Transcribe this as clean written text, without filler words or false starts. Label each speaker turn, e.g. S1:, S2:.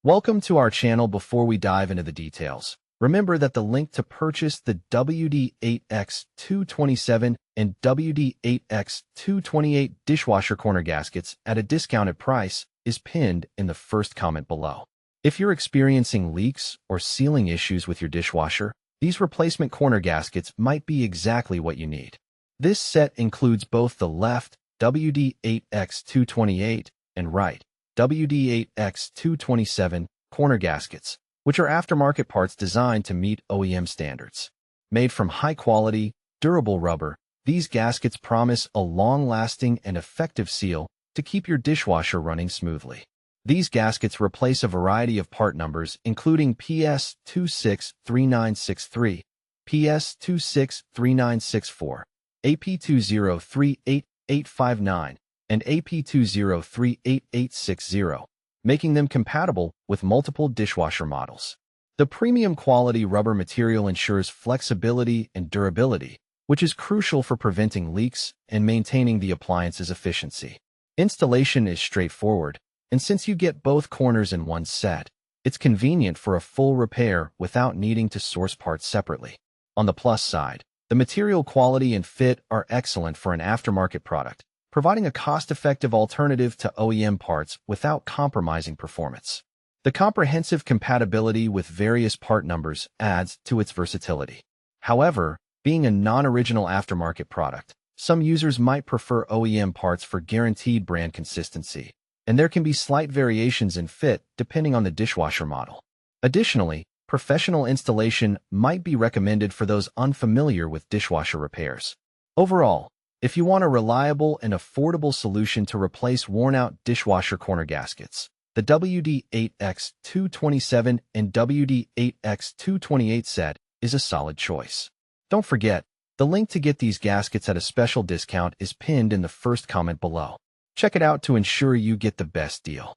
S1: Welcome to our channel. Before we dive into the details, remember that the link to purchase the WD8X227 and WD8X228 dishwasher corner gaskets at a discounted price is pinned in the first comment below. If you're experiencing leaks or sealing issues with your dishwasher, these replacement corner gaskets might be exactly what you need. This set includes both the left WD8X228 and right WD8X227 corner gaskets, which are aftermarket parts designed to meet OEM standards. Made from high-quality, durable rubber, these gaskets promise a long-lasting and effective seal to keep your dishwasher running smoothly. These gaskets replace a variety of part numbers, including PS263963, PS263964, AP2038859, and AP2038860, making them compatible with multiple dishwasher models. The premium quality rubber material ensures flexibility and durability, which is crucial for preventing leaks and maintaining the appliance's efficiency. Installation is straightforward, and since you get both corners in one set, it's convenient for a full repair without needing to source parts separately. On the plus side, the material quality and fit are excellent for an aftermarket product, providing a cost-effective alternative to OEM parts without compromising performance. The comprehensive compatibility with various part numbers adds to its versatility. However, being a non-original aftermarket product, some users might prefer OEM parts for guaranteed brand consistency, and there can be slight variations in fit depending on the dishwasher model. Additionally, professional installation might be recommended for those unfamiliar with dishwasher repairs. Overall, if you want a reliable and affordable solution to replace worn-out dishwasher corner gaskets, the WD8X227 and WD8X228 set is a solid choice. Don't forget, the link to get these gaskets at a special discount is pinned in the first comment below. Check it out to ensure you get the best deal.